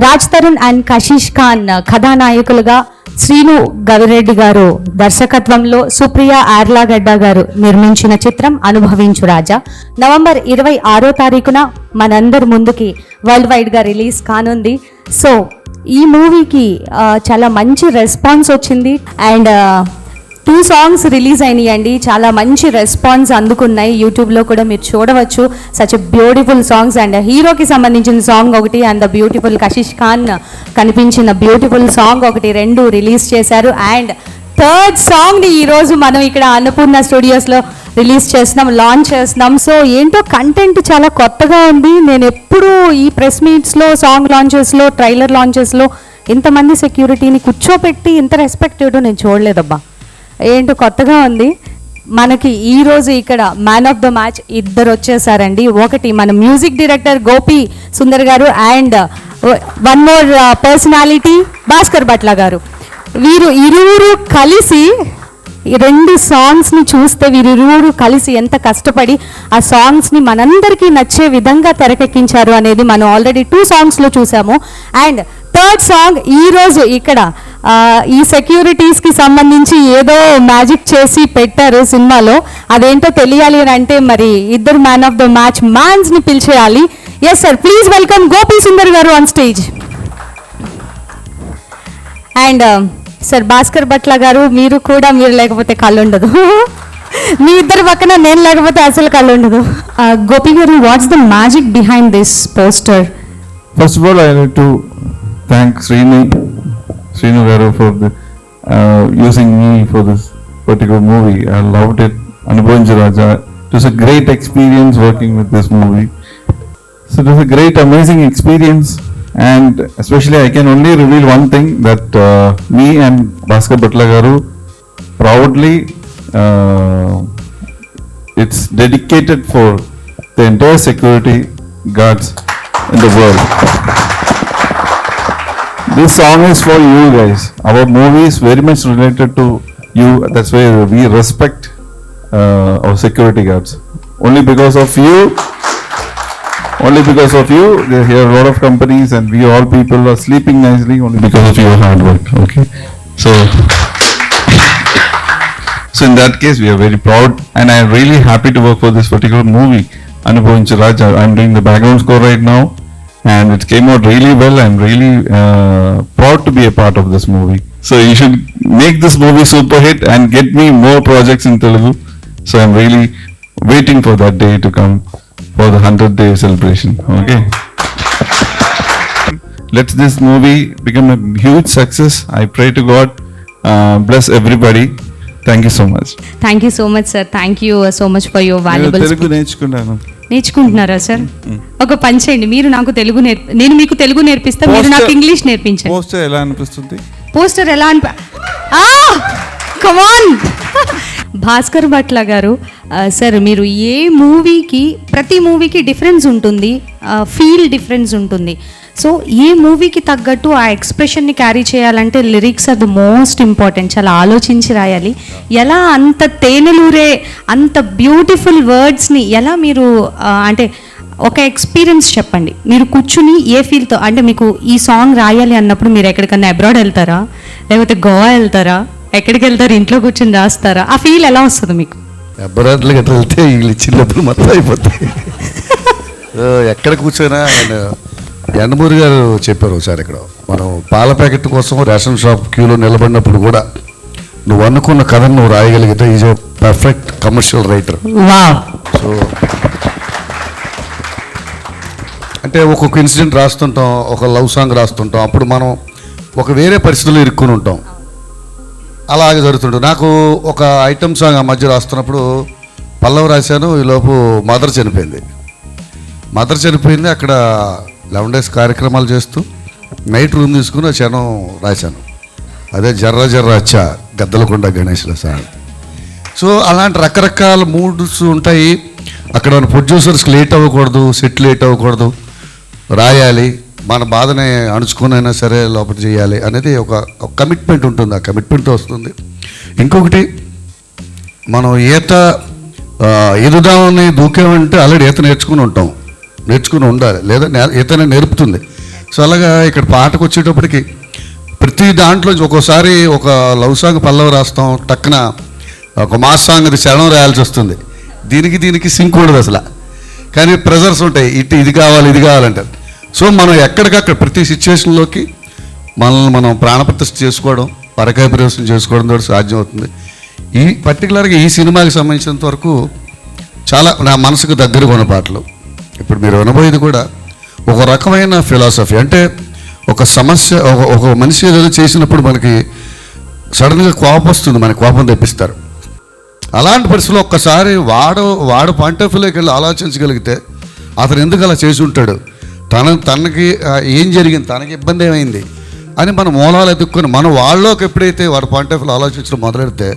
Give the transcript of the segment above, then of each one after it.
Raj Tarun and Kashish Khan కథానాయకులుగా, Srinu Gavireddy గారు దర్శకత్వంలో సుప్రియ ఆర్లాగడ్డ గారు నిర్మించిన చిత్రం అనుభవించు రాజా నవంబర్ 26వ తారీఖున మనందరి ముందుకి వరల్డ్ వైడ్గా రిలీజ్ కానుంది. సో ఈ మూవీకి చాలా మంచి రెస్పాన్స్ వచ్చింది అండ్ 2 సాంగ్స్ రిలీజ్ అయినాయండి. చాలా మంచి రెస్పాన్స్ అందుకున్నాయి. యూట్యూబ్లో కూడా మీరు చూడవచ్చు. సచ్ బ్యూటిఫుల్ సాంగ్స్ అండ్ హీరోకి సంబంధించిన సాంగ్ ఒకటి and the beautiful Kashish Khan కనిపించిన బ్యూటిఫుల్ సాంగ్ ఒకటి 2 రిలీజ్ చేశారు. అండ్ 3rd సాంగ్ని ఈరోజు మనం ఇక్కడ అన్నపూర్ణ స్టూడియోస్లో రిలీజ్ చేస్తున్నాం, లాంచ్ చేస్తున్నాం. సో ఏంటో కంటెంట్ చాలా కొత్తగా ఉంది. నేను ఎప్పుడూ ఈ ప్రెస్ మీట్స్లో, సాంగ్ లాంచెస్లో, ట్రైలర్ లాంచెస్లో ఇంతమంది సెక్యూరిటీని కూర్చోపెట్టి ఇంత రెస్పెక్ట్ ఇవ్వడం నేను చూడలేదబ్బా. ఏంటో కొత్తగా ఉంది. మనకి ఈరోజు ఇక్కడ మ్యాన్ ఆఫ్ ద మ్యాచ్ 2 వచ్చేసారండి. ఒకటి మన మ్యూజిక్ డైరెక్టర్ గోపి సుందర్ గారు and 1 more personality Bhaskar Bhatla గారు. వీరు ఇరువురు కలిసి 2 సాంగ్స్ని చూస్తే వీరిరువురు కలిసి ఎంత కష్టపడి ఆ సాంగ్స్ని మనందరికీ నచ్చే విధంగా తెరకెక్కించారు అనేది మనం ఆల్రెడీ 2 సాంగ్స్లో చూసాము. అండ్ 3rd సాంగ్ ఈరోజు ఇక్కడ ఈ సెక్యూరిటీస్కి సంబంధించి ఏదో మ్యాజిక్ చేసి పెట్టారు సినిమాలో. అదేంటో తెలియాలి అని అంటే మరి 2 మ్యాన్ ఆఫ్ ద మ్యాచ్ మ్యాన్స్ని పిలిచేయాలి. Yes sir, please welcome Gopi Sundar గారు on stage. And sir Bhaskar Bhatla గారు, మీరు లేకపోతే కళ్ళు ఉండదు. మీ ఇద్దరు పక్కన నేను లేకపోతే అసలు కళ్ళు ఉండదు. గోపి గారు, what's the magic behind this poster? First of all, I need to thank Srinu Garu for using me for this particular movie. I loved it. Anubhavinchu Raja. It was a great experience working with this movie. So it was a great, amazing experience. And especially I can only reveal one thing, that me and Bhaskar Bhatla Garu proudly, it's dedicated for the entire security guards in the world. This song is for you guys. Our movie is very much related to you. That's why we respect our security guards. Only because of you, there are a lot of companies and we all people are sleeping nicely only because of your hard work. Okay, so in that case we are very proud and I am really happy to work for this particular movie, Anubhavinchu Raja. I am doing the background score right now and it came out really well. I'm really proud to be a part of this movie. So you should make this movie super hit and get me more projects in Telugu. So I'm really waiting for that day to come for the 100th day celebration. Okay. Let this movie become a huge success. I pray to God bless everybody. Thank you so much. Thank you so much, sir. Thank you so much for your valuable Telugu నేర్చుకుంటున్నారా sir? ఒక పని చేయండి, మీరు నాకు తెలుగు నేను మీకు తెలుగు నేర్పిస్తా, మీరు నాకు ఇంగ్లీష్ నేర్పించండి. పోస్టర్ ఎలా అనిపిస్తుంది? పోస్టర్ ఎలా కమ్ ఆన్. భాస్కర్ భట్ల గారు, సార్ మీరు ప్రతి మూవీకి డిఫరెన్స్ ఉంటుంది, ఫీల్ డిఫరెన్స్ ఉంటుంది. సో ఏ మూవీకి తగ్గట్టు ఆ ఎక్స్ప్రెషన్ని క్యారీ చేయాలంటే lyrics are the most important. చాలా ఆలోచించి రాయాలి. ఎలా అంత తేనెలూరే అంత బ్యూటిఫుల్ వర్డ్స్ని ఎలా మీరు అంటే ఒక ఎక్స్పీరియన్స్ చెప్పండి. మీరు కూర్చుని ఏ ఫీల్తో, అంటే మీకు ఈ సాంగ్ రాయాలి అన్నప్పుడు మీరు ఎక్కడికన్నా అబ్రాడ్ వెళ్తారా, లేకపోతే గోవా వెళ్తారా, ఎక్కడికి వెళ్తారు, ఇంట్లో కూర్చొని రాస్తారా? ఆ ఫీల్ ఎలా వస్తుంది మీకు? అబ్రాడ్లో గట్రా వెళ్తే వీళ్ళు చిన్నప్పుడు మొత్తం అయిపోతాయి. ఎక్కడ కూర్చోనా యండమూరి గారు చెప్పారు ఒకసారి, ఇక్కడ మనం పాల ప్యాకెట్ కోసం రేషన్ షాప్ క్యూలో నిలబడినప్పుడు కూడా నువ్వు అనుకున్న కథను నువ్వు రాయగలిగితే is a perfect commercial writer. So అంటే ఒక్కొక్క ఇన్సిడెంట్ రాస్తుంటాం, ఒక లవ్ సాంగ్ రాస్తుంటాం, అప్పుడు మనం ఒక వేరే పరిస్థితుల్లో ఇరుక్కుని ఉంటాం. అలాగే జరుగుతుంటుంది. నాకు ఒక ఐటమ్ సాంగ్ ఆ మధ్య రాస్తున్నప్పుడు పల్లవి రాశాను, ఈలోపు మదర్ చనిపోయింది. అక్కడ 11 days కార్యక్రమాలు చేస్తూ నైట్ రూమ్ తీసుకుని ఆ క్షణం రాశాను. అదే జర్ర జర్ర అచ్చా గద్దలకొండ గణేష్ల సార్. సో అలాంటి రకరకాల మూడ్స్ ఉంటాయి. అక్కడ మన ప్రొడ్యూసర్స్కి లేట్ అవ్వకూడదు, సెట్ లేట్ అవ్వకూడదు, రాయాలి, మన బాధని అణుచుకునైనా సరే లోపల చేయాలి అనేది ఒక కమిట్మెంట్ ఉంటుంది. ఆ కమిట్మెంట్తో వస్తుంది. ఇంకొకటి, మనం ఈదుదామని దూకామంటే ఆల్రెడీ ఈత నేర్చుకుని ఉండాలి, లేదా ఈతనే నేర్పుతుంది. సో అలాగా ఇక్కడ పాటకు వచ్చేటప్పటికి ప్రతి దాంట్లో ఒక్కోసారి ఒక లవ్ సాంగ్ పల్లవి రాస్తాం, టక్కున ఒక మాస్ సాంగ్ అది చరణం రాయాల్సి వస్తుంది. దీనికి సింక్ ఉండదు అసలు, కానీ ప్రెజర్స్ ఉంటాయి, ఇది కావాలంటారు. సో మనం ఎక్కడికక్కడ ప్రతి సిచ్యువేషన్లోకి మనల్ని మనం ప్రాణప్రతిష్ఠ చేసుకోవడం, పరకాయ ప్రవేశం చేసుకోవడం ద్వారా సాధ్యమవుతుంది. ఈ పర్టికులర్గా ఈ సినిమాకి సంబంధించినంత వరకు చాలా నా మనసుకు దగ్గరగా ఉన్న పాటలు. ఇప్పుడు మీరు వినబోయేది కూడా ఒక రకమైన ఫిలాసఫీ. అంటే ఒక సమస్య, ఒక మనిషి ఏదో చేసినప్పుడు మనకి సడన్గా కోపం వస్తుంది, మనకి కోపం తెప్పిస్తారు. అలాంటి పరిస్థితుల్లో ఒక్కసారి వాడు పాయింట్ ఆఫ్ వ్యూలోకి వెళ్ళి ఆలోచించగలిగితే అతను ఎందుకు అలా చేసి ఉంటాడు, తనకి ఏం జరిగింది, తనకి ఇబ్బంది ఏమైంది అని మన మూలాలు ఎదుర్కొని మనం వాళ్ళలోకి ఎప్పుడైతే వాడి పాయింట్ ఆఫ్ వ్యూ ఆలోచించడం మొదలెడితే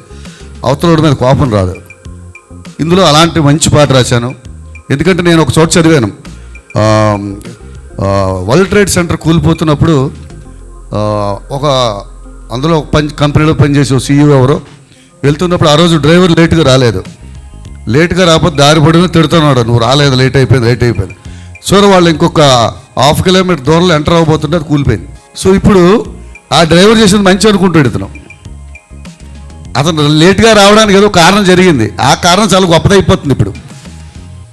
అవతల మీద కోపం రాదు. ఇందులో అలాంటి మంచి పాట రాశాను. ఎందుకంటే నేను ఒక చోట చదివాను, వరల్డ్ ట్రేడ్ సెంటర్ కూలిపోతున్నప్పుడు అందులో కంపెనీలో పనిచేసే సీఈఓ ఎవరో వెళ్తున్నప్పుడు ఆ రోజు డ్రైవర్ లేట్గా రాకపోతే దారి పడిన తిడుతున్నాడు, నువ్వు రాలేదు, లేట్ అయిపోయింది. సో వాళ్ళు ఇంకొక 1/2 కిలోమీటర్ దూరంలో ఎంటర్ అవ్వబోతుంటే అది కూలిపోయింది. సో ఇప్పుడు ఆ డ్రైవర్ చేసింది మంచి అనుకుంటాడు అతను లేట్గా రావడానికి ఏదో కారణం జరిగింది, ఆ కారణం చాలా గొప్పదైపోతుంది ఇప్పుడు.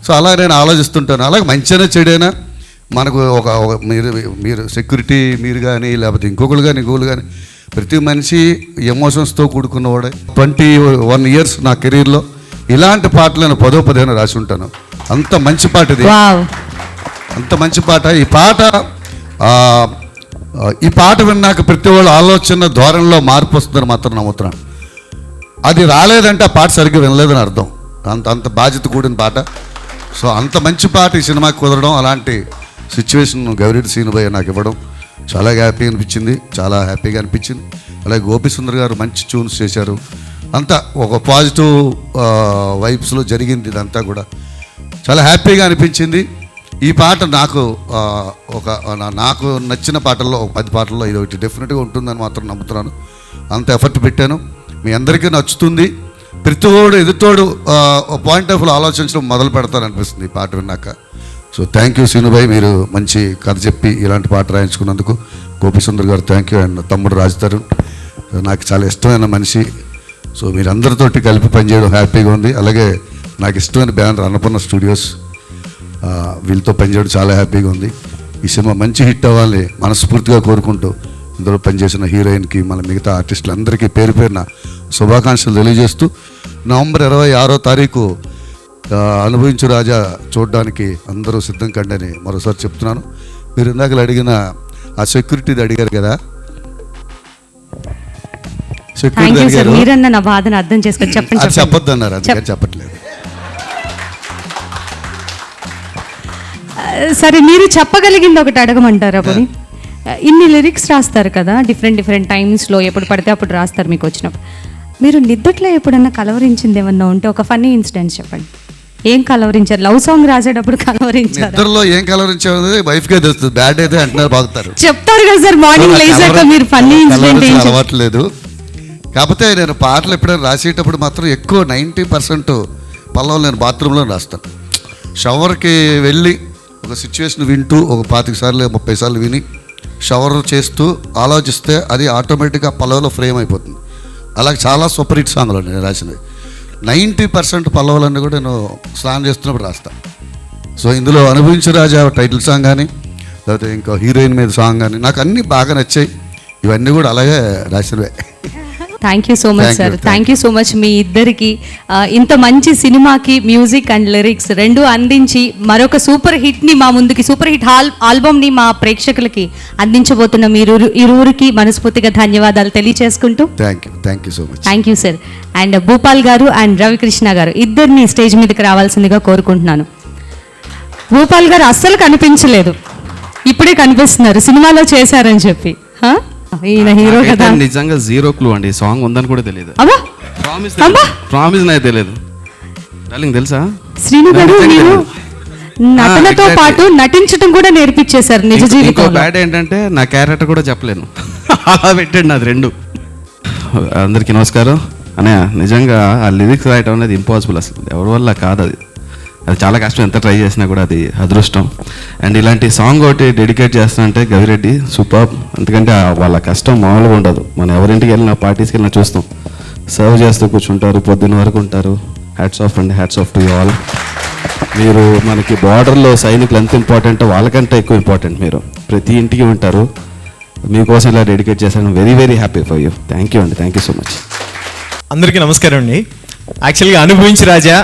సో అలా నేను ఆలోచిస్తుంటాను. అలాగే మంచిగా చెడైనా మనకు మీరు సెక్యూరిటీ మీరు కానీ లేకపోతే ఇంకొకరు కానీ ప్రతి మనిషి ఎమోషన్స్తో కూడుకున్నవాడే. 21 years నా కెరీర్లో ఇలాంటి పాటలు నేను 10 రాసి ఉంటాను. అంత మంచి పాట ఇది, అంత మంచి పాట. ఈ పాట విన్నాక ప్రతి వాళ్ళు ఆలోచన ధోరణిలో మార్పు వస్తుందని మాత్రం నమ్ముతున్నాను. అది రాలేదంటే ఆ పాట సరిగ్గా వినలేదని అర్థం. అంత బాధ్యత కూడిన పాట. సో అంత మంచి పాట ఈ సినిమాకి కుదరడం, అలాంటి సిచ్యువేషన్ గవిరెడ్డి శ్రీనుభయ్య నాకు ఇవ్వడం చాలా హ్యాపీగా అనిపించింది. అలాగే గోపి సుందర్ గారు మంచి ట్యూన్స్ చేశారు. అంతా ఒక పాజిటివ్ వైబ్స్లో జరిగింది. ఇదంతా కూడా చాలా హ్యాపీగా అనిపించింది. ఈ పాట నాకు నాకు నచ్చిన పాటల్లో 10 పాటల్లో ఇది ఒకటి డెఫినెట్గా ఉంటుందని మాత్రం నమ్ముతున్నాను. అంత ఎఫర్ట్ పెట్టాను, మీ అందరికీ నచ్చుతుంది. ప్రతివాడు ఎదుటోడు పాయింట్ ఆఫ్ వ్యూ ఆలోచించడం మొదలు పెడతారనిపిస్తుంది ఈ పాట విన్నాక. సో థ్యాంక్ యూ శ్రీనుభాయ్, మీరు మంచి కథ చెప్పి ఇలాంటి పాట రాయించుకున్నందుకు. గోపి సుందర్ గారు థ్యాంక్ యూ, అండ్ తమ్ముడు రాజుతారు నాకు చాలా ఇష్టమైన మనిషి. సో మీరందరితోటి కలిపి పనిచేయడం హ్యాపీగా ఉంది. అలాగే నాకు ఇష్టమైన బ్యానర్ అన్నపూర్ణ స్టూడియోస్, వీళ్ళతో పనిచేయడం చాలా హ్యాపీగా ఉంది. ఈ సినిమా మంచి హిట్ అవ్వాలని మనస్ఫూర్తిగా కోరుకుంటూ ఇందులో పనిచేసిన హీరోయిన్కి మన మిగతా ఆర్టిస్టులందరికీ పేరున శుభాకాంక్షలు తెలియజేస్తూ నవంబర్ 26వ తారీఖు అనుభవించు రాజా చూడడానికి అందరూ సిద్ధం కండి అని మరోసారి చెప్తున్నాను. మీరు ఇందాక అడిగిన ఆ సెక్యూరిటీది అడిగారు కదా, సెక్యూరిటీ అడిగారు, అది చెప్పొద్దు అన్నారు, అందుకని చెప్పట్లేదు. సరే, మీరు చెప్పగలిగింది ఒకటి అడగమంటారా? పోనీ ఇన్ని లిరిక్స్ రాస్తారు కదా, డిఫరెంట్ టైమ్స్లో ఎప్పుడు పడితే అప్పుడు రాస్తారు మీకు వచ్చినప్పుడు. మీరు నిద్దట్లో ఎప్పుడన్నా కలవరించింది ఏమన్నా ఉంటే ఒక ఫన్నీ ఇన్సిడెంట్ చెప్పండి. ఏం కలవరించారు? లవ్ సాంగ్ రాసేటప్పుడు కలవరించారు? నిద్రలో ఏం కలవరించారు వైఫ్కే తెలుస్తుంది, బ్యాడ్ అయితే అంటున్నారు, బాగుతారు చెప్తారు కదా సార్ మార్నింగ్ లేచాక. మీరు ఫన్నీ ఇన్సిడెంట్ అలవాట్లేదు. కాకపోతే నేను పాటలు ఎప్పుడైనా రాసేటప్పుడు మాత్రం ఎక్కువ 90% పల్లవులు నేను బాత్రూంలో రాస్తాను. షవర్కి వెళ్ళి ఒక సిచ్యువేషన్ వింటూ ఒక 25 సార్లు 30 సార్లు విని షవర్ చేస్తూ ఆలోచిస్తే అది ఆటోమేటిక్గా పల్లవులో ఫ్రేమ్ అయిపోతుంది. అలాగే చాలా సూపర్ హిట్ సాంగ్లు నేను రాసినవి 90% పల్లవులన్నీ కూడా నేను స్నానం చేస్తున్నప్పుడు రాస్తాను. సో ఇందులో అనుభవించు రాజా టైటిల్ సాంగ్ కానీ లేకపోతే ఇంకా హీరోయిన్ మీద సాంగ్ కానీ నాకు అన్నీ బాగా నచ్చాయి. ఇవన్నీ కూడా అలాగే రాసినవే. Thank you so much sir, thank you so much. మీ ఇద్దరికి ఇంత మంచి సినిమాకి మ్యూజిక్ అండ్ లిరిక్స్ రెండు అందించి మరొక సూపర్ హిట్ని మా ముందుకి, సూపర్ హిట్ ఆల్బమ్ని మా ప్రేక్షకులకి అందించబోతున్న మీరు ఇరువురికి మనస్ఫూర్తిగా ధన్యవాదాలు తెలియచేసుకుంటూ thank you so much. Thank you sir. And Bhupal గారు అండ్ రవికృష్ణ గారు ఇద్దరిని స్టేజ్ మీదకి రావాల్సిందిగా కోరుకుంటున్నాను. భూపాల్ గారు అస్సలు కనిపించలేదు, ఇప్పుడే కనిపిస్తున్నారు, సినిమాలో చేశారని చెప్పి. ఈయన హీరో కదా. నిజంగా జీరో క్లూ అండి, సాంగ్ ఉందని కూడా తెలియదు. ప్రామిస్ నాకు తెలియదు. డార్లింగ్ తెలుసా? శ్రీను గారు మీరు నటనతో పాటు నటించడం కూడా నేర్పించేశారు నిజ జీవితంలో. బ్యాడ్ ఏంటంటే నా క్యారెక్టర్ కూడా చెప్పలేను, అలా పెట్టండి అది రెండు. అందరికీ నమస్కారం. అన్నయ్య నిజంగా ఆ లిరిక్స్ రాయటం అనేది ఇంపాసిబుల్, అసలు ఎవరి వల్ల కాదు. అది చాలా కష్టం, ఎంత ట్రై చేసినా కూడా అది అదృష్టం. అండ్ ఇలాంటి సాంగ్ ఒకటి డెడికేట్ చేస్తానంటే గవిరెడ్డి సూపర్. ఎందుకంటే వాళ్ళ కష్టం మామూలుగా ఉండదు. మనం ఎవరింటికి వెళ్ళినా పార్టీస్కి వెళ్ళినా చూస్తాం, సర్వ్ చేస్తూ కూర్చుంటారు, పొద్దున్న వరకు ఉంటారు. హ్యాట్స్ ఆఫ్ అండి, hats off to you all. మీరు మనకి బార్డర్లో సైనికులు ఎంత ఇంపార్టెంట్, వాళ్ళకంటే ఎక్కువ ఇంపార్టెంట్. మీరు ప్రతి ఇంటికి ఉంటారు, మీకోసం ఇలా డెడికేట్ చేశాను. Very very happy for you. Thank you అండి, థ్యాంక్ యూ సో మచ్. అందరికీ నమస్కారం అండి. యాక్చువల్గా అనుభవించి రాజా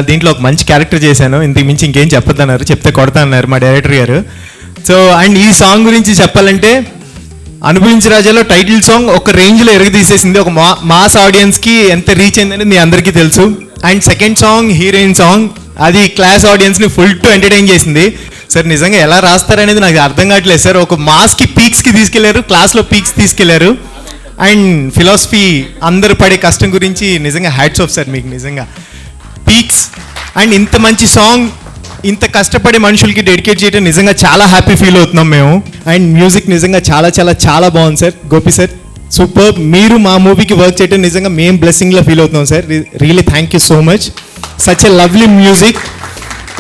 దీంట్లో ఒక మంచి క్యారెక్టర్ చేశాను. ఇంతకు మించి ఇంకేం చెప్పొద్దన్నారు, చెప్తే కొడతా అన్నారు మా డైరెక్టర్ గారు. సో అండ్ ఈ సాంగ్ గురించి చెప్పాలంటే అనుభవించి రాజాలో టైటిల్ సాంగ్ ఒక రేంజ్లో ఎరగదీసేసింది. ఒక మాస్ ఆడియన్స్కి ఎంత రీచ్ అయిందని మీ అందరికీ తెలుసు. And second song heroine song, అది క్లాస్ ఆడియన్స్ని ఫుల్ టు ఎంటర్టైన్ చేసింది. సార్ నిజంగా ఎలా రాస్తారనేది నాకు అర్థం కావట్లేదు సార్. ఒక మాస్కి పీక్స్కి తీసుకెళ్లారు, క్లాస్లో పీక్స్ తీసుకెళ్లారు. అండ్ ఫిలాసఫీ అందరు పడే కష్టం గురించి నిజంగా హ్యాట్స్ ఆఫ్ సార్ మీకు, నిజంగా పీక్స్. అండ్ ఇంత మంచి సాంగ్ ఇంత కష్టపడే మనుషులకి డెడికేట్ చేయడం నిజంగా చాలా హ్యాపీ ఫీల్ అవుతున్నాం మేము. అండ్ మ్యూజిక్ నిజంగా చాలా చాలా చాలా బాగుంది సార్. Gopi sir super. మీరు మా మూవీకి వర్క్ చేయడం నిజంగా మేము బ్లెస్సింగ్లో ఫీల్ అవుతున్నాం sir. Really thank you so much. Such a lovely music.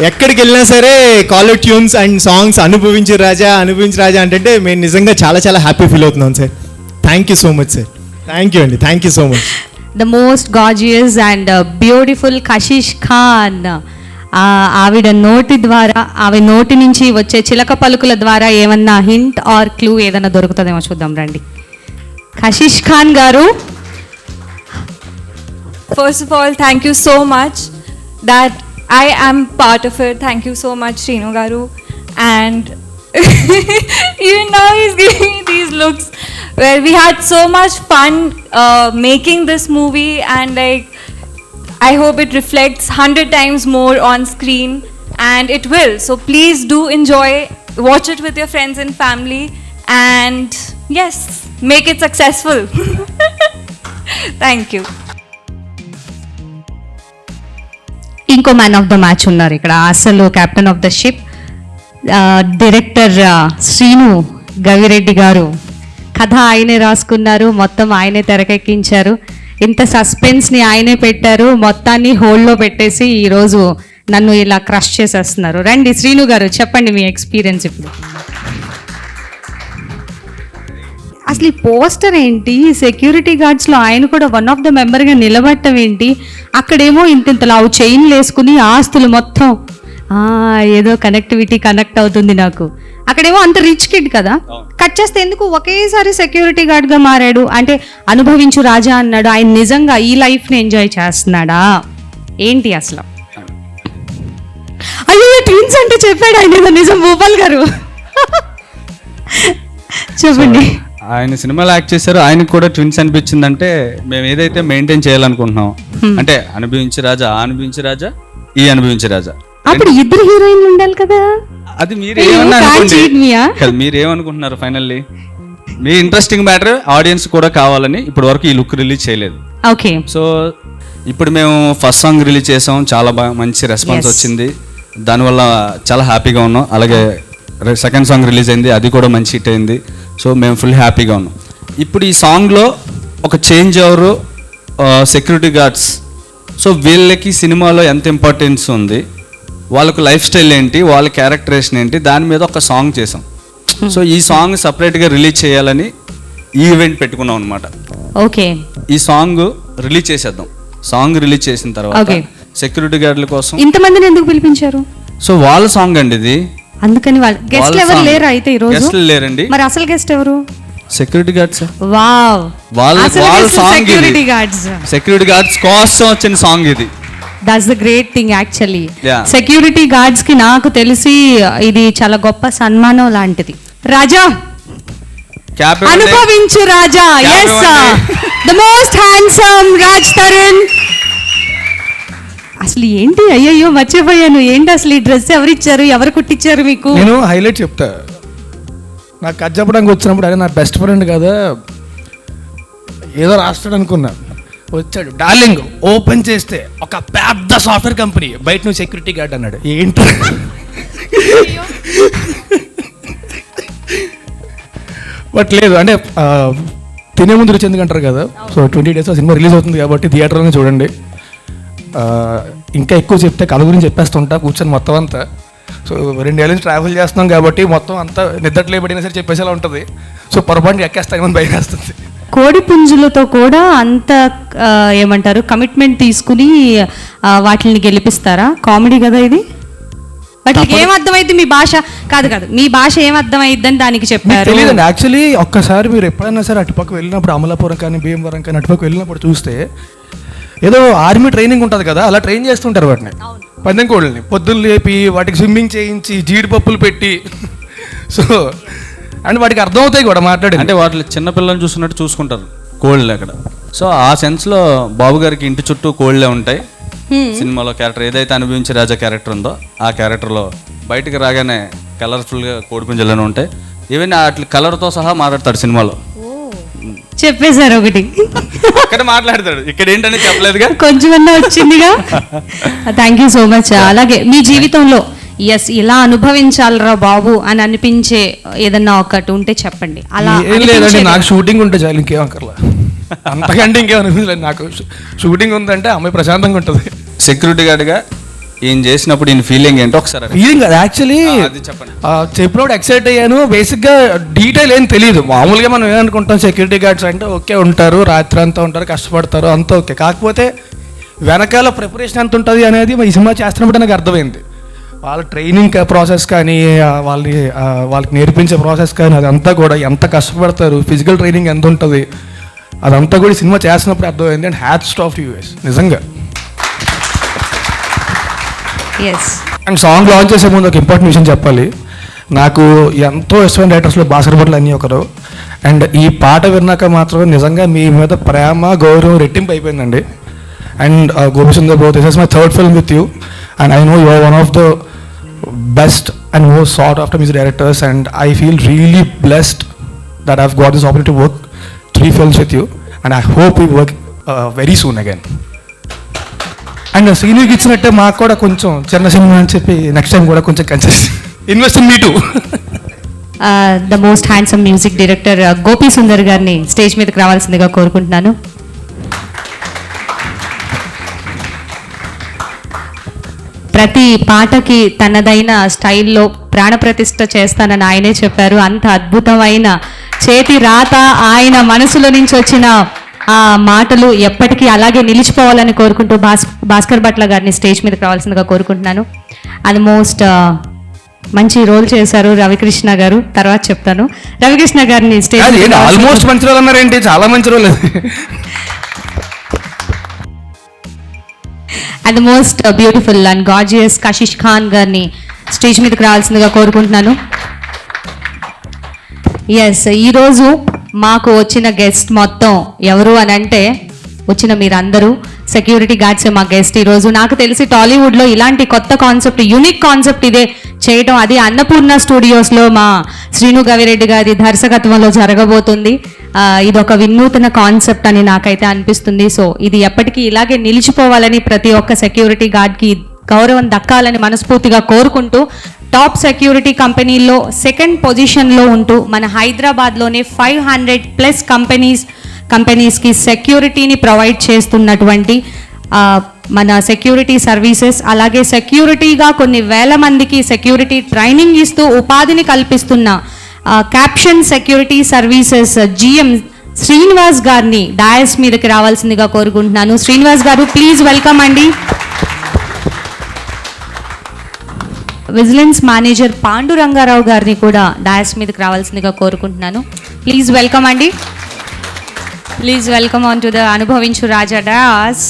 ఎక్కడికి వెళ్ళినా సరే కాలర్ ట్యూన్స్ అండ్ సాంగ్స్ అనుభవించి రాజా అంటే మేము నిజంగా చాలా చాలా హ్యాపీ ఫీల్ అవుతున్నాం sir. Thank you so much sir. Thank you అండి, thank you so much. The most gorgeous and beautiful Kashish Khan. ఆవిడ నోటి నుంచి వచ్చే చిలక పలుకుల ద్వారా ఏమన్నా హింట్ ఆర్ క్లూ ఏదైనా దొరుకుతుందేమో చూద్దాం రండి. కషిష్ ఖాన్ గారు, First of all, thank you so much that I am part of it. Thank you so much, Srinu Garu. And even now he's giving me these looks where we had so much fun making this movie, and like I hope it reflects 100 times more on screen, and it will. So please do enjoy, watch it with your friends and family, and yes, make it successful. Thank you. ఇంకో man of the match ఉన్నారు ఇక్కడ, అసలు captain of the ship, director Srinu Gavireddy గారు. కథ ఆయనే రాసుకున్నారు, మొత్తం ఆయనే తెరకెక్కించారు. ఇంత సస్పెన్స్ని ఆయనే పెట్టారు, మొత్తాన్ని హోల్డ్లో పెట్టేసి ఈరోజు నన్ను ఇలా క్రష్ చేసేస్తున్నారు. రండి శ్రీను గారు, చెప్పండి మీ ఎక్స్పీరియన్స్ ఇప్పుడు. అసలు ఈ పోస్టర్ ఏంటి, సెక్యూరిటీ గార్డ్స్లో ఆయన కూడా వన్ ఆఫ్ ద మెంబర్గా నిలబడటం ఏంటి, అక్కడేమో ఇంతలావు చైన్లు వేసుకుని ఆస్తులు మొత్తం ఏదో కనెక్ట్ అవుతుంది నాకు. అక్కడేమో అంత రిచ్ కిడ్ కదా, కట్ చేస్తే ఎందుకు ఒకేసారి సెక్యూరిటీ గార్డ్గా మారాడు అంటే అనుభవించు రాజా అన్నాడు. ఆయన నిజంగా ఈ లైఫ్ని ఎంజాయ్ చేస్తున్నాడా ఏంటి అసలు? అయ్యో ట్విన్స్ అంటే చెప్పాడు ఆయన, నిజం భూపాల్ గారు చెప్పండి. ఆయన సినిమాలో యాక్ట్ చేశారు, ఆయనకు కూడా ట్విన్స్ అనిపించిందంటే మేము ఏదైతే మెయింటైన్ చేయాలనుకుంటున్నాం అంటే అనుభవించి రాజా ఈ అనుభవించి రాజా, అప్పుడు ఇద్దరు హీరోయిన్లు ఉండాలి కదా. అది మీరేమనుకుంటున్నారు ఫైనల్లీ? మీ ఇంట్రెస్టింగ్ మ్యాటర్ ఆడియన్స్ కూడా కావాలని ఇప్పటి వరకు ఈ లుక్ రిలీజ్ చేయలేదు. ఓకే, సో ఇప్పుడు మేము ఫస్ట్ సాంగ్ రిలీజ్ చేసాం, చాలా బాగా మంచి రెస్పాన్స్ వచ్చింది, దానివల్ల చాలా హ్యాపీగా ఉన్నాం. అలాగే సెకండ్ సాంగ్ రిలీజ్ అయింది, అది కూడా మంచి హిట్ అయింది. సో మేము ఫుల్ హ్యాపీగా ఉన్నాం. ఇప్పుడు ఈ సాంగ్లో ఒక చేంజ్ ఎవరు సెక్యూరిటీ గార్డ్స్. సో వీళ్ళకి సినిమాలో ఎంత ఇంపార్టెన్స్ ఉంది, వాళ్ళకు లైఫ్ స్టైల్ ఏంటి, వాళ్ళ క్యారెక్టరేషన్ ఏంటి, దాని మీద ఒక సాంగ్ చేసాం. సో ఈ సాంగ్ సపరేట్గా రిలీజ్ చేయాలని ఈ ఈవెంట్ పెట్టుకున్నాం అనమాట. ఓకే, ఈ సాంగ్ రిలీజ్ చేసేద్దాం. సాంగ్ రిలీజ్ చేసిన తర్వాత సెక్యూరిటీ గార్డుల కోసం ఇంతమందిని ఎందుకు పిలిపించారు? సో వాళ్ళ సాంగ్ అండి ఇది, అందుకని వాళ్ళు గెస్ట్ ఎవరు లేరు అయితే ఈ రోజు? గెస్ట్లు లేరండి. మరి అసలు గెస్ట్ ఎవరు? Security guards. వావ్, వాళ్ళ song security guards, security guards కోసం వచ్చిన సాంగ్ ఇది. That's the great thing actually. Security guards కి నాకు తెలిసి ఇది చాలా గొప్ప సన్మానం లాంటిది. రాజా, అనుభవించు రాజా. yes the most handsome Raj Tarun. అసలు ఏంటి, అయ్యయ్యో మర్చిపోయాను, ఏంటి అసలు ఈ డ్రెస్ ఎవరిచ్చారు, ఎవరు కుట్టించారు మీకు? నేను హైలైట్ చెప్తా. నాకు కథ చెప్పడానికి వచ్చినప్పుడు అదే నా బెస్ట్ ఫ్రెండ్ కదా, ఏదో రాస్తాడు అనుకున్నా, వచ్చాడు డార్లింగ్ ఓపెన్ చేస్తే ఒక పెద్ద సాఫ్ట్వేర్ కంపెనీ, బయట నువ్వు సెక్యూరిటీ గార్డ్ అన్నాడు. ఏంటి బట్ లేదు అంటే తినే ముందు రుచి ఎందుకు అంటారు కదా. సో 20 days సినిమా రిలీజ్ అవుతుంది కాబట్టి థియేటర్లోనే చూడండి. ఇంకా ఎక్కువ చెప్తే కథ గురించి చెప్పేస్తుంటా కూర్చొని మొత్తం అంతా. సో 2 ఏళ్ళ నుంచి ట్రావెల్ చేస్తున్నాం కాబట్టి మొత్తం అంతా నిద్రలేబడినా సరే చెప్పేసేలా ఉంటుంది. సో పొరపాటుగా ఎక్కేస్తామని భయం వేస్తుంది. కోడి పుంజులతో కూడా అంత ఏమంటారు కమిట్మెంట్ తీసుకుని వాటిని గెలిపిస్తారా? కామెడీ కదా ఇది. వాటికి ఏం అర్థమైంది మీ భాష? కాదు మీ భాష ఏం అర్థమైందని దానికి చెప్పారు. తెలియదండి యాక్చువల్లీ. ఒక్కసారి మీరు ఎప్పుడైనా సరే అటుపక్క వెళ్ళినప్పుడు అమలాపురం కానీ భీమవరం కానీ అటుపక్క వెళ్ళినప్పుడు చూస్తే ఏదో ఆర్మీ ట్రైనింగ్ ఉంటుంది కదా, అలా ట్రైన్ చేస్తుంటారు వాటిని, పందెం కోళ్ళని పొద్దున్న లేపి వాటికి స్విమ్మింగ్ చేయించి జీడిపప్పులు పెట్టి. సో అండ్ వాటికి అర్థమవుతాయి కూడా మాట్లాడి. అంటే వాటిని చిన్నపిల్లల్ని చూసుకున్నట్టు చూసుకుంటారు కోళ్ళు అక్కడ. సో ఆ సెన్స్లో బాబు గారికి ఇంటి చుట్టూ కోళ్ళే ఉంటాయి. సినిమాలో క్యారెక్టర్ ఏదైతే అనుభవించే రాజా క్యారెక్టర్ ఉందో ఆ క్యారెక్టర్లో బయటికి రాగానే కలర్ఫుల్గా కోడిపుంజలను ఉంటాయి. ఈవెన్ అట్లా కలర్తో సహా మాట్లాడతాడు సినిమాలో. చెప్పేశారు ఒకటి, అక్కడ మాట్లాడతాడు, ఇక్కడ ఏంటని చెప్పలేదుగా, కొంచెమన్నా వచ్చిందిగా. Thank you so much. అలాగే మీ జీవితంలో ఎస్ ఇలా అనుభవించాలరా బాబు అని అనిపించే ఏదన్నా ఒకటి ఉంటే చెప్పండి. అలా ఏం లేదండి, నాకు షూటింగ్ ఉంటే చాలు, ఇంకేం అక్కర్లా, అంతకంటే ఇంకేం అనిపించలేదు. నాకు షూటింగ్ ఉందంటే అమ్మాయి ప్రశాంతంగా ఉంటుంది. సెక్యూరిటీ గార్డ్గా ఏం చేసినప్పుడు ఈయన ఫీలింగ్ ఏంటో ఒకసారి ఫీలింగ్ అది యాక్చువల్లీ చెప్పండి. చెప్పినప్పుడు ఎక్సైట్ అయ్యాను. బేసిక్గా డీటెయిల్ ఏం తెలియదు. మామూలుగా మనం ఏమనుకుంటాం సెక్యూరిటీ గార్డ్స్ అంటే ఓకే ఉంటారు, రాత్రి అంతా ఉంటారు, కష్టపడతారు, అంతా ఓకే. కాకపోతే వెనకాల ప్రిపరేషన్ ఎంత ఉంటుంది అనేది ఈ సినిమా చేస్తున్నప్పుడు నాకు అర్థమైంది. వాళ్ళ ట్రైనింగ్ ప్రాసెస్ కానీ వాళ్ళకి నేర్పించే ప్రాసెస్ కానీ అదంతా కూడా ఎంత కష్టపడతారు, ఫిజికల్ ట్రైనింగ్ ఎంత ఉంటుంది అదంతా కూడా సినిమా చేస్తున్నప్పుడు అర్థమైంది. అండ్ హ్యాట్స్ ఆఫ్ యూఎస్ నిజంగా. అండ్ సాంగ్ లాంచ్ చేసే ముందు ఒక ఇంపార్టెంట్ విషయం చెప్పాలి. నాకు ఎంతో ఇష్టమైన రైటర్స్లో భాస్కర్ భట్లు అన్నీ ఒకరు. అండ్ ఈ పాట విన్నాక మాత్రం నిజంగా మీ మీద ప్రేమ గౌరవం రెట్టింపు అయిపోయిందండి. And Gopi Sundar both, this is my third film with you and I know you are one of the best and most sought after music directors and I feel really blessed that I've got this opportunity to work 3 films with you and I hope we work very soon again. And సీనియర్కి ఇచ్చినట్టే మాకు కూడా కొంచెం చిన్న cinema అని చెప్పి next time కూడా కొంచెం కన్సెస్ invest in me too. The most handsome music director Gopi Sundar గారిని స్టేజ్ మీదకి రావాల్సిందిగా కోరుకుంటున్నాను. ప్రతి పాటకి తనదైన స్టైల్లో ప్రాణప్రతిష్ఠ చేస్తానని ఆయనే చెప్పారు. అంత అద్భుతమైన చేతి రాత, ఆయన మనసులో నుంచి వచ్చిన ఆ మాటలు ఎప్పటికీ అలాగే నిలిచిపోవాలని కోరుకుంటూ భాస్కర్ భట్ల గారిని స్టేజ్ మీదకి రావాల్సిందిగా కోరుకుంటున్నాను. అది మోస్ట్ మంచి రోల్ చేశారు రవికృష్ణ గారు, తర్వాత చెప్తాను. రవికృష్ణ గారిని స్టేజ్ ఆల్మోస్ట్ మంచి రోల్ అన్నారేంటి, చాలా మంచి role. And the most beautiful and gorgeous Kashish Khan గారిని స్టేజ్ మీదకి రావాల్సిందిగా కోరుకుంటున్నాను. ఎస్, ఈరోజు మాకు వచ్చిన గెస్ట్ మొత్తం ఎవరు అని అంటే వచ్చిన మీరందరూ సెక్యూరిటీ గార్డ్సే మా గెస్ట్ ఈరోజు. నాకు తెలిసి టాలీవుడ్లో ఇలాంటి కొత్త కాన్సెప్ట్, యూనిక్ కాన్సెప్ట్ ఇదే చేయటం, అది అన్నపూర్ణ స్టూడియోస్లో మా శ్రీను గవిరెడ్డి గారి దర్శకత్వంలో జరగబోతుంది. ఇది ఒక వినూతన కాన్సెప్ట్ అని నాకైతే అనిపిస్తుంది. సో ఇది ఎప్పటికీ ఇలాగే నిలిచిపోవాలని, ప్రతి ఒక్క సెక్యూరిటీ గార్డ్కి గౌరవం దక్కాలని మనస్ఫూర్తిగా కోరుకుంటూ, టాప్ సెక్యూరిటీ కంపెనీల్లో 2nd పొజిషన్లో ఉంటూ మన హైదరాబాద్లోనే 500+ కంపెనీస్కి సెక్యూరిటీని ప్రొవైడ్ చేస్తున్నటువంటి మన సెక్యూరిటీ సర్వీసెస్, అలాగే సెక్యూరిటీగా కొన్ని వేల మందికి సెక్యూరిటీ ట్రైనింగ్ ఇస్తూ ఉపాధిని కల్పిస్తున్న caption security services GM Srinivas గారిని డయాస్ మీదకి రావాల్సిందిగా కోరుకుంటున్నాను. శ్రీనివాస్ గారు ప్లీజ్ వెల్కమ్ అండి. విజిలెన్స్ మేనేజర్ పాండురంగారావు గారిని కూడా డయాస్ మీదకి రావాల్సిందిగా కోరుకుంటున్నాను. ప్లీజ్ వెల్కమ్ అండి. Please welcome on to the అనుభవించు రాజా dais.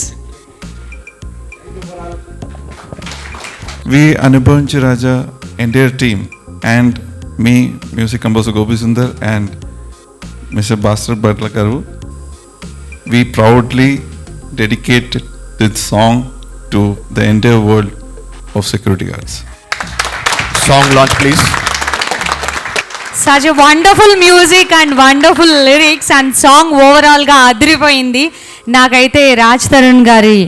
We Anubhavinchu Raja entire team and me, music composer Gopi Sundar and Mr. Bhaskar Bhatla garu, we proudly dedicate this song to the entire world of security guards. Song launch please. Such a wonderful music and wonderful lyrics and song overall గా అదిరిపోయింది. నాకైతే రాజ్ తరుణ్ గారి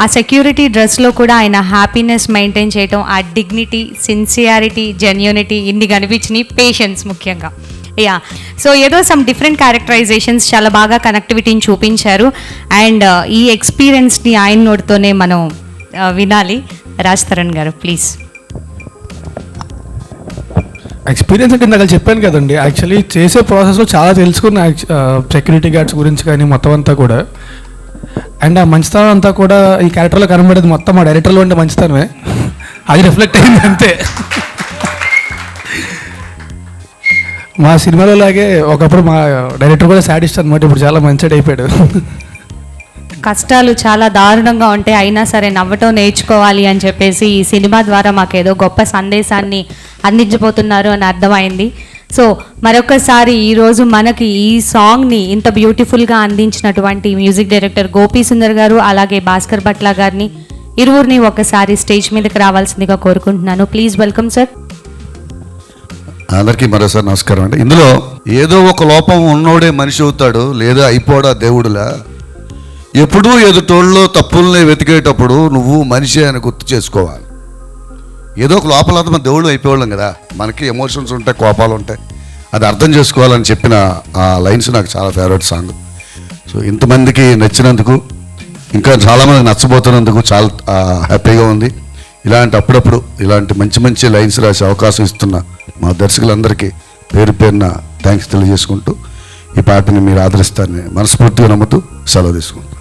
ఆ security డ్రెస్లో కూడా ఆయన happiness maintain చేయటం, ఆ డిగ్నిటీ, సిన్సియారిటీ, జెన్యూనిటీ ఇన్ని కనిపించినాయి. పేషెన్స్ ముఖ్యంగా. యా, సో ఏదో సమ్ డిఫరెంట్ క్యారెక్టరైజేషన్స్ చాలా బాగా కనెక్టివిటీని చూపించారు. అండ్ ఈ ఎక్స్పీరియన్స్ని ఆయన నోటితోనే మనం వినాలి. రాజ్ తరుణ్ గారు ప్లీజ్. ఎక్స్పీరియన్స్ అంటే ఇందాక చెప్పాను కదండి, యాక్చువల్లీ చేసే ప్రాసెస్లో చాలా తెలుసుకున్న సెక్యూరిటీ గార్డ్స్ గురించి కానీ మొత్తం అంతా కూడా. అండ్ ఆ మంచితనం అంతా కూడా ఈ క్యారెక్టర్లో కనబడేది మొత్తం మా డైరెక్టర్లో ఉండే మంచితనమే, అది రిఫ్లెక్ట్ అయింది అంతే. మా సినిమాలో లాగే ఒకప్పుడు మా డైరెక్టర్ కూడా సాడిస్ట్ అనమాట, ఇప్పుడు చాలా మంచిగా అయిపోయాడు. కష్టాలు చాలా దారుణంగా ఉంటాయి, అయినా సరే నవ్వటం నేర్చుకోవాలి అని చెప్పేసి ఈ సినిమా ద్వారా మాకేదో గొప్ప సందేశాన్ని అందించబోతున్నారు అని అర్థమైంది. సో మరొకసారి ఈరోజు మనకి ఈ సాంగ్ని ఇంత బ్యూటిఫుల్గా అందించినటువంటి మ్యూజిక్ డైరెక్టర్ గోపీ సుందర్ గారు అలాగే భాస్కర్ భట్ల గారిని ఇరువురిని ఒకసారి స్టేజ్ మీదకి రావాల్సిందిగా కోరుకుంటున్నాను. Please welcome sir. అందరికీ మరోసారి నమస్కారం అండి. ఇందులో ఏదో ఒక లోపం ఉన్నోడే మనిషి అవుతాడు, లేదా అయిపోడా దేవుడులా. ఎప్పుడూ ఎదుటోళ్ళలో తప్పుల్ని వెతికేటప్పుడు నువ్వు మనిషి అని గుర్తు చేసుకోవాలి. ఏదో ఒక లోపల మన దేవుళ్ళు అయిపోవాళ్ళం కదా, మనకి ఎమోషన్స్ ఉంటాయి, కోపాలు ఉంటాయి, అది అర్థం చేసుకోవాలని చెప్పిన ఆ లైన్స్ నాకు చాలా ఫేవరెట్ సాంగ్. సో ఇంతమందికి నచ్చినందుకు, ఇంకా చాలామంది నచ్చబోతున్నందుకు చాలా హ్యాపీగా ఉంది. అప్పుడప్పుడు ఇలాంటి మంచి మంచి లైన్స్ రాసే అవకాశం ఇస్తున్న మా దర్శకులందరికీ పేరు పేరున థ్యాంక్స్ తెలియజేసుకుంటూ ఈ పాటని మీరు ఆదరిస్తారని మనస్ఫూర్తిగా నమ్ముతూ సెలవు తీసుకుంటాం.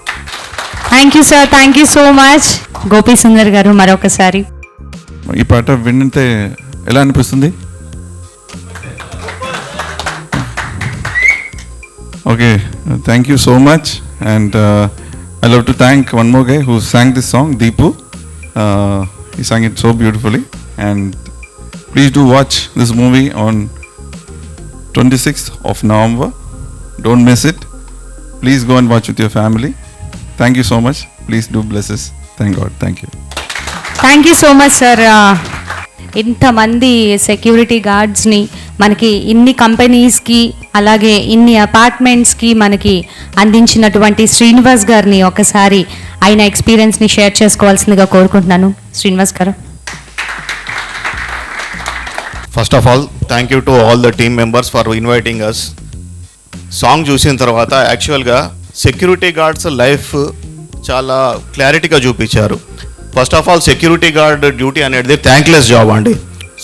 Thank you sir, thank you so much. Gopi Sundar గారు మరొకసారి. ఈ పాట వింటే ఎలా అనిపిస్తుంది? Okay, thank you so much. And I love to thank one more guy who sang this song, Deepu. He sang it so beautifully. And please do watch this movie on 26th of November. Don't miss it. Please go and watch with your family. Thank you so much. Please do bless us. Thank God. Thank you. Thank you so much sir. ఇంతమంది security గార్డ్స్ని మనకి ఇన్ని కంపెనీస్కి అలాగే ఇన్ని అపార్ట్మెంట్స్కి మనకి అందించినటువంటి శ్రీనివాస్ గారిని ఒకసారి ఆయన ఎక్స్పీరియన్స్ని షేర్ చేసుకోవాల్సిందిగా కోరుకుంటున్నాను. శ్రీనివాస్ గారు. First of all thank you to all the team members for inviting us. Song చూసిన తర్వాత యాక్చువల్గా సెక్యూరిటీ గార్డ్స్ లైఫ్ చాలా క్లారిటీగా చూపించారు. First of all security guard duty అనేది థ్యాంక్లెస్ జాబ్ అండి.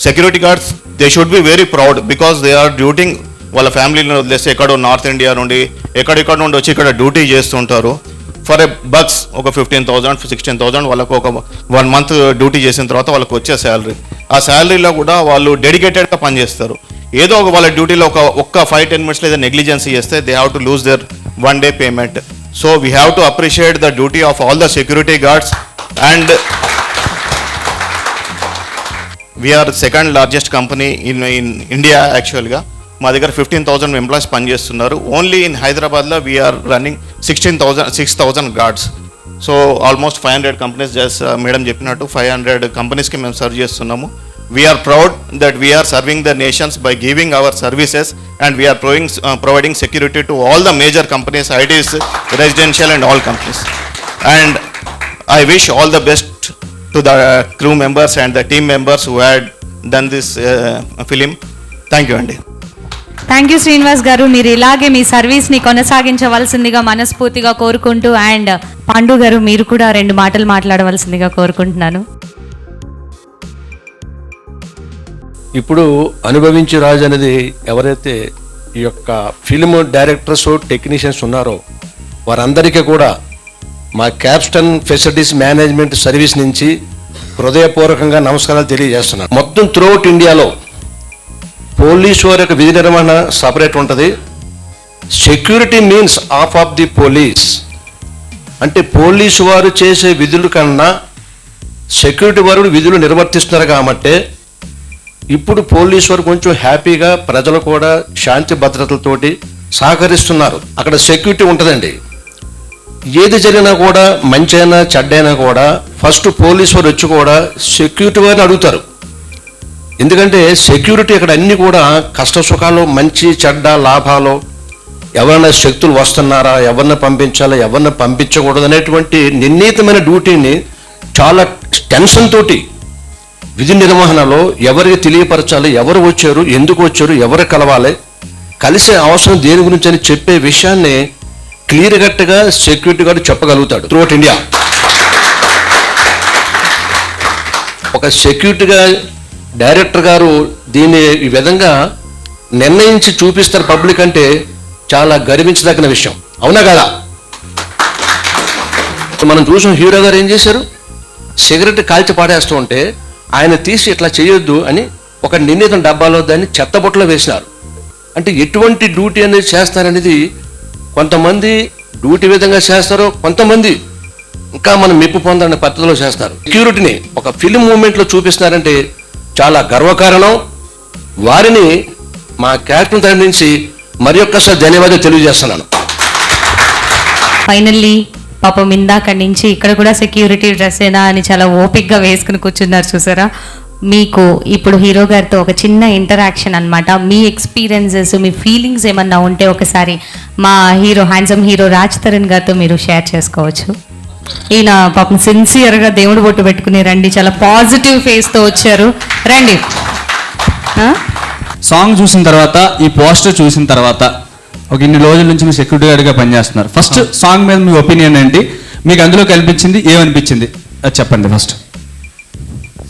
Security guards they should be very proud because they are duting వాళ్ళ ఫ్యామిలీని వదిలేస్తే ఎక్కడో నార్త్ ఇండియా నుండి ఎక్కడెక్కడ నుండి వచ్చి ఇక్కడ డ్యూటీ చేస్తుంటారు. ఫర్ ఏ బక్స్ ఒక 15,000 16,000 వాళ్ళకు ఒక 1 month డ్యూటీ చేసిన తర్వాత వాళ్ళకు వచ్చే శాలరీ. ఆ శాలరీలో కూడా వాళ్ళు డెడికేటెడ్గా పనిచేస్తారు. ఏదో ఒక వాళ్ళ డ్యూటీలో ఒక్క 5-10 minutes లేదా నెగ్లిజెన్సీ చేస్తే they have to lose their 1 day payment. So we have to appreciate the duty of all the security guards. And we are second largest company in India. యాక్చువల్గా మా దగ్గర 15,000 ఎంప్లాయీస్ పనిచేస్తున్నారు. ఓన్లీ ఇన్ హైదరాబాద్లో we are running 6,000 guards. So almost 500 companies madam చెప్పినట్టు 500 కంపెనీస్కి మేము serve చేస్తున్నాము. We are proud that we are serving the nations by giving our services and we are providing security to all the major companies, ITs, residential and all companies. And I wish all the best to the crew members and the team members who had done this film. Thank you, Andy. Thank you Srinivas గారు. మీరు ఇలాగే మీ సర్వీస్ని కొనసాగించవలసిందిగా మనస్ఫూర్తిగా కోరుకుంటూ, and Pandu గారు మీరు కూడా 2 మాటలు మాట్లాడవలసిందిగా కోరుకుంటున్నాను. ఇప్పుడు అనుభవించి రాజు అనేది ఎవరైతే ఈ యొక్క ఫిల్మ్ డైరెక్టర్స్ టెక్నీషియన్స్ ఉన్నారో వారందరికీ కూడా మా క్యాప్స్టన్ ఫెసిలిటీస్ మేనేజ్మెంట్ సర్వీస్ నుంచి హృదయపూర్వకంగా నమస్కారాలు తెలియజేస్తున్నాను. మొత్తం త్రూఅవుట్ ఇండియాలో పోలీసు వారి యొక్క విధి నిర్వహణ సపరేట్ ఉంటుంది. Security means of of the police. అంటే పోలీసు వారు చేసే విధుల కన్నా సెక్యూరిటీ వారు విధులు నిర్వర్తిస్తున్నారు కాబట్టి ఇప్పుడు పోలీసు వారు కొంచెం హ్యాపీగా ప్రజలు కూడా శాంతి భద్రతలతోటి సహకరిస్తున్నారు. అక్కడ సెక్యూరిటీ ఉంటుందండి. ఏది జరిగినా కూడా మంచైనా చెడ్డైనా కూడా ఫస్ట్ పోలీసు వారు వచ్చి కూడా సెక్యూరిటీ వారిని అడుగుతారు. ఎందుకంటే సెక్యూరిటీ అక్కడ అన్నీ కూడా కష్ట సుఖాలు, మంచి చెడ్డ, లాభాలు, ఎవరైనా శక్తులు వస్తున్నారా, ఎవరిని పంపించాలా, ఎవరిని పంపించకూడదు అనేటువంటి నిర్ణీతమైన డ్యూటీని చాలా టెన్షన్ తోటి విధి నిర్వహణలో ఎవరికి తెలియపరచాలి, ఎవరు వచ్చారు, ఎందుకు వచ్చారు, ఎవరు కలవాలి, కలిసే అవసరం దేని గురించి అని చెప్పే విషయాన్ని క్లియర్ కట్గా సెక్యూరిటీ గార్డు చెప్పగలుగుతాడు త్రూఅవుట్ ఇండియా. ఒక సెక్యూరిటీగా డైరెక్టర్ గారు దీన్ని ఈ విధంగా నిర్ణయించి చూపిస్తారు పబ్లిక్ అంటే చాలా గర్వించదగిన విషయం, అవునా కదా? మనం చూసాం హీరో గారు ఏం చేశారు, సిగరెట్ కాల్చి పాడేస్తూ ఉంటే ఆయన తీసి ఇట్లా చేయొద్దు అని ఒక నిర్ణీత డబ్బాలో దాన్ని చెత్తబుట్టలో వేసినారు. అంటే ఎటువంటి డ్యూటీ అనేది చేస్తారనేది, కొంతమంది డ్యూటీ విధంగా చేస్తారు, కొంతమంది ఇంకా మనం మెప్పు పొందాలనే పద్ధతిలో చేస్తారు. సెక్యూరిటీని ఒక ఫిలిం మూమెంట్లో చూపిస్తున్నారంటే చాలా గర్వకారణం. వారిని మా క్యారెక్టర్ తరఫు నుంచి మరి ఒక్కసారి ధన్యవాదాలు తెలియజేస్తున్నాను. ఫైనల్లీ పాపం ఇందాక నుంచి ఇక్కడ కూడా సెక్యూరిటీ డ్రెస్ ఏనా అని చాలా ఓపిక్గా వేసుకుని కూర్చున్నారు చూసారా. మీకు ఇప్పుడు హీరో గారితో ఒక చిన్న ఇంటరాక్షన్ అన్నమాట. మీ ఎక్స్పీరియన్సెస్, మీ ఫీలింగ్స్ ఏమన్నా ఉంటే ఒకసారి మా hero, handsome hero Raj Tarun గారితో మీరు షేర్ చేసుకోవచ్చు. ఈయన పాపం సిన్సియర్గా దేవుడు బొట్టు పెట్టుకుని రండి, చాలా పాజిటివ్ ఫేస్తో వచ్చారు. రండి. సాంగ్ చూసిన తర్వాత, ఈ పోస్టర్ చూసిన తర్వాత, ఒక ఇన్ని రోజుల నుంచి మీరు సెక్యూరిటీ గార్డ్గా పనిచేస్తున్నారు. ఫస్ట్ సాంగ్ మీద మీ ఒపీనియన్ ఏంటి, మీకు అందులో కనిపించింది ఏమనిపించింది అది చెప్పండి ఫస్ట్.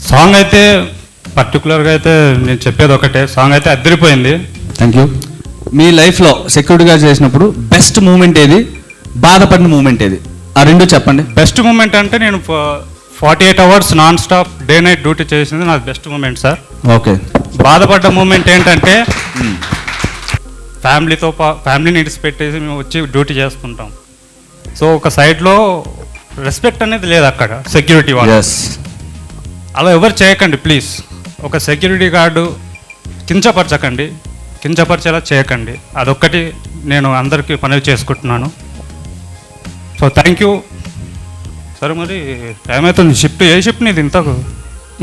సాంగ్ అయితే పర్టికులర్గా అయితే నేను చెప్పేది ఒకటే, సాంగ్ అయితే అద్దరిపోయింది. Thank you. మీ లైఫ్లో సెక్యూరిటీగా చేసినప్పుడు బెస్ట్ మూమెంట్ ఏది, బాధపడిన మూమెంట్ ఏది, ఆ రెండు చెప్పండి. బెస్ట్ మూమెంట్ అంటే నేను 48 hours non stop day night duty చేసింది నాకు బెస్ట్ మూమెంట్ సార్. ఓకే. బాధపడ్డ మూమెంట్ ఏంటంటే ఫ్యామిలీని ఇడిచిపెట్టేసి మేము వచ్చి డ్యూటీ చేసుకుంటాం. సో ఒక సైడ్లో రెస్పెక్ట్ అనేది లేదు అక్కడ సెక్యూరిటీ వాళ్ళు. అలా ఎవరు చేయకండి ప్లీజ్. ఒక సెక్యూరిటీ గార్డు కించపరచకండి, కించపరిచేలా చేయకండి. అదొక్కటి నేను అందరికీ మనవి చేసుకుంటున్నాను. So thank you. సరే మరి టైం అవుతుంది. షిఫ్ట్ ఏ షిఫ్ట్ నీది? ఇంతకు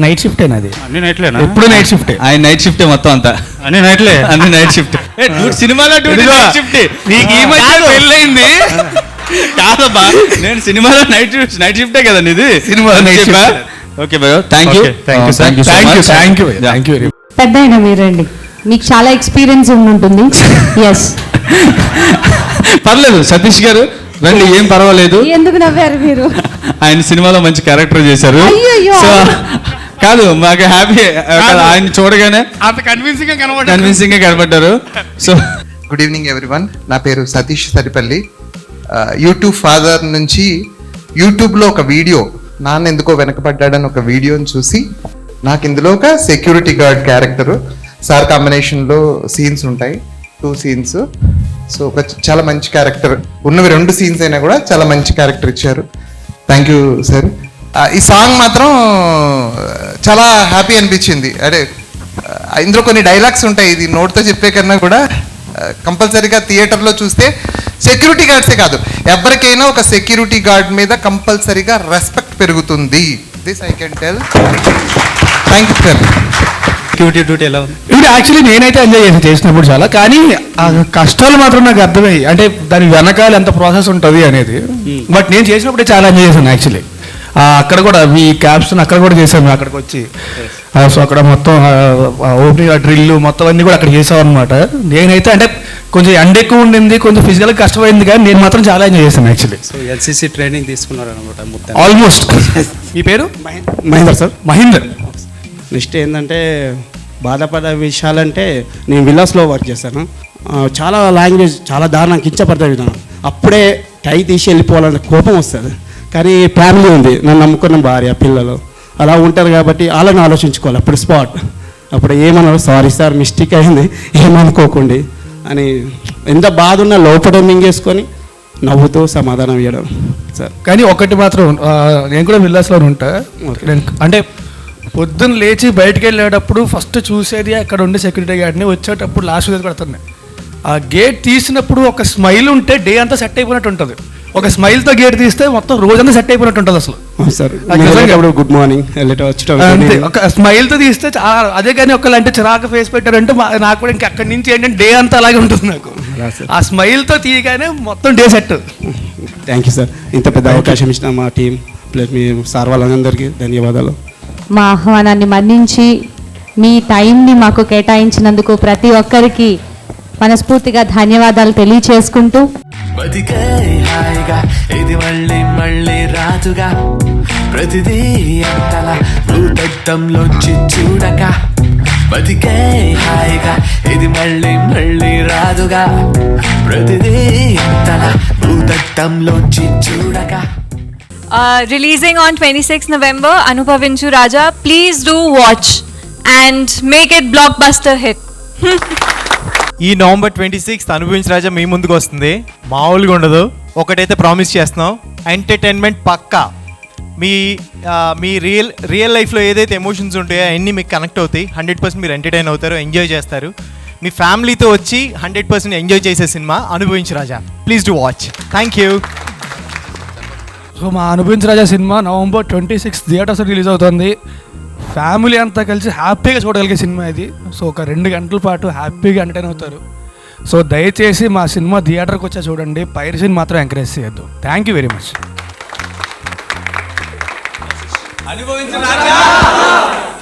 నైట్ షిఫ్ట్ అది. అన్ని నైట్లేనా? ఎప్పుడు నైట్ షిఫ్ట్. ఆయన నైట్ షిఫ్టే మొత్తం అంతా. అన్ని నైట్లే. అన్ని నైట్ షిఫ్ట్. సినిమాలో షిఫ్ట్ నీకు ఈ మధ్య పెళ్ళైంది కాదబ్బా. నేను సినిమాలో నైట్ షిఫ్టే కదా నీది. Cinema night shift. Okay bye, thank you. Thank you. పెద్ద అయినా మీరండి, మీకు చాలా ఎక్స్పీరియన్స్ ఉంటుంది. ఎస్, పర్లేదు సతీష్ గారు రండి, ఏం పర్వాలేదు. ఎందుకు నవ్వారు మీరు? ఆయన సినిమాలో మంచి క్యారెక్టర్ చేశారు. అయ్యయ్యో. సో కాదు, మాకు హ్యాపీ ఆయన చూడగానే అంత కన్విన్సింగ్ గా కనబడ్డారు. So good evening everyone. నా పేరు సతీష్ సరిపల్లి. యూట్యూబ్ ఫాదర్ నుంచి యూట్యూబ్లో ఒక వీడియో, నాన్న ఎందుకో వెనకబడ్డాడని ఒక వీడియోని చూసి నాకు ఇందులో ఒక సెక్యూరిటీ గార్డ్ క్యారెక్టర్, సార్ కాంబినేషన్లో సీన్స్ ఉంటాయి, 2 scenes. సో ఒక చాలా మంచి క్యారెక్టర్, ఉన్నవి 2 scenes అయినా కూడా చాలా మంచి క్యారెక్టర్ ఇచ్చారు. Thank you sir. ఈ సాంగ్ మాత్రం చాలా హ్యాపీ అనిపించింది. అదే ఇందులో కొన్ని డైలాగ్స్ ఉంటాయి, ఇది నోట్తో చెప్పే కన్నా కూడా కంపల్సరీగా థియేటర్లో చూస్తే సెక్యూరిటీ గార్డ్సే కాదు, ఎవరికైనా ఒక సెక్యూరిటీ గార్డ్ మీద కంపల్సరీగా రెస్పెక్ట్ పెరుగుతుంది. This I can tell. Thank you sir. Security duty ఎలా ఉంది? ఇప్పుడు యాక్చువల్లీ నేనైతే ఎంజాయ్ చేసినప్పుడు చాలా, కానీ ఆ కష్టాలు మాత్రం నాకు అర్థమయ్యి, అంటే దాని వెనకాల ఎంత ప్రాసెస్ ఉంటుంది అనేది. బట్ నేను చేసినప్పుడే చాలా ఎంజాయ్ చేశాను యాక్చువల్లీ. అక్కడ కూడా ఈ క్యాప్షన్ అక్కడ కూడా చేశాను, అక్కడికి వచ్చి. సో అక్కడ మొత్తం ఓపెనింగ్ డ్రిల్ మొత్తం అన్ని కూడా అక్కడ చేసాం అనమాట. నేనైతే అంటే కొంచెం ఎండ ఎక్కువ ఉండింది, కొంచెం ఫిజికల్గా కష్టమైంది, కానీ నేను మాత్రం చాలా ఎంజాయ్ చేశాను యాక్చువల్లీ. సో ఎల్సిసి ట్రైనింగ్ తీసుకున్నారు అనమాట ఆల్మోస్ట్. మీ పేరు? మహేందర్ సార్. మహేందర్. నెక్స్ట్ ఏంటంటే బాధపడే విషయాలంటే, నేను విల్లాస్లో వర్క్ చేశాను. చాలా లాంగ్వేజ్ చాలా దారుణం, కించపడతా విధానం. అప్పుడే టై తీసి వెళ్ళిపోవాలనే కోపం వస్తుంది. కానీ ఫ్యామిలీ ఉంది, నన్ను నమ్ముకున్న భార్య, పిల్లలు అలా ఉంటారు కాబట్టి వాళ్ళని ఆలోచించుకోవాలి. అప్పుడు స్పాట్ అప్పుడు ఏమన్నారు, సారీ సార్ మిస్టేక్ అయింది, ఏమనుకోకండి అని ఎంత బాధ ఉన్నా లోపల మింగేసుకొని నవ్వుతూ సమాధానం ఇవ్వడం సార్. కానీ ఒకటి మాత్రం, నేను కూడా విల్లాస్లో ఉంటా. నేను అంటే పొద్దున్న లేచి బయటకు వెళ్ళేటప్పుడు ఫస్ట్ చూసేది అక్కడ ఉండే సెక్యూరిటీ గార్డ్ని, వచ్చేటప్పుడు లాస్ట్ కూడా కొడుతుంది. ఆ గేట్ తీసినప్పుడు ఒక స్మైల్ ఉంటే డే అంతా సెట్ అయిపోయినట్టు ఉంటుంది. ఒక స్మైల్తో గేట్ తీస్తే మొత్తం రోజంతా సెట్ అయిపోయినట్టు ఉంటుంది అసలు. సార్ గుడ్ మార్నింగ్ అంతే, ఒక స్మైల్తో తీస్తే అదే. కానీ ఒకళ్ళు అంటే చిరాకు ఫేస్ పెట్టారంటే నాకు కూడా ఇంకా అక్కడి నుంచి ఏంటంటే డే అంతా అలాగే ఉంటుంది నాకు. ఆ స్మైల్తో తీయగానే మొత్తం day set. Thank you sir. ఇంత పెద్ద అవకాశం ఇచ్చిన మా టీం ప్లస్ మీ సార్ వాళ్ళందరికీ ధన్యవాదాలు. మా ఆహ్వానాన్ని మన్నించి మీ టైంని మాకు కేటాయించినందుకు ప్రతి ఒక్కరికి మనస్ఫూర్తిగా ధన్యవాదాలు తెలియచేసుకుంటూ, బతికే హాయిగా ఇది మళ్ళీ మళ్ళీ రాదుగా, ప్రతిదీ ఎంతల భూతత్వంలోంచి చూడక బతికే హాయిగా ఇది మళ్ళీ మళ్ళీ రాదుగా ప్రతిదీ ఎంతల భూతత్వంలోంచి చూడక. Releasing on 26th November, Anubhavinchu Raja. Please do watch and make it blockbuster hit. ఈ November 26th అనుభవించి రాజా మీ ముందుకు వస్తుంది. మామూలుగా ఉండదు. ఒకటైతే ప్రామిస్ చేస్తున్నాం, ఎంటర్టైన్మెంట్ పక్కా. మీ రియల్ లైఫ్లో ఏదైతే ఎమోషన్స్ ఉంటాయో అవన్నీ మీకు కనెక్ట్ అవుతాయి. 100% మీరు ఎంటర్టైన్ అవుతారు, ఎంజాయ్ చేస్తారు. మీ ఫ్యామిలీతో వచ్చి 100% ఎంజాయ్ చేసే cinema Anubhavinchi Raja. Please do watch. Thank you. So మా Anubhavinchi Raja cinema November 26 theatres release అవుతుంది. ఫ్యామిలీ అంతా కలిసి హ్యాపీగా చూడగలిగే సినిమా ఇది. సో ఒక 2 గంటల పాటు హ్యాపీగా ఎంటర్టైన్ అవుతారు. సో దయచేసి మా సినిమా థియేటర్కి వచ్చా చూడండి, పైరసీని మాత్రం ఎంకరేజ్ చేయొద్దు. Thank you very much.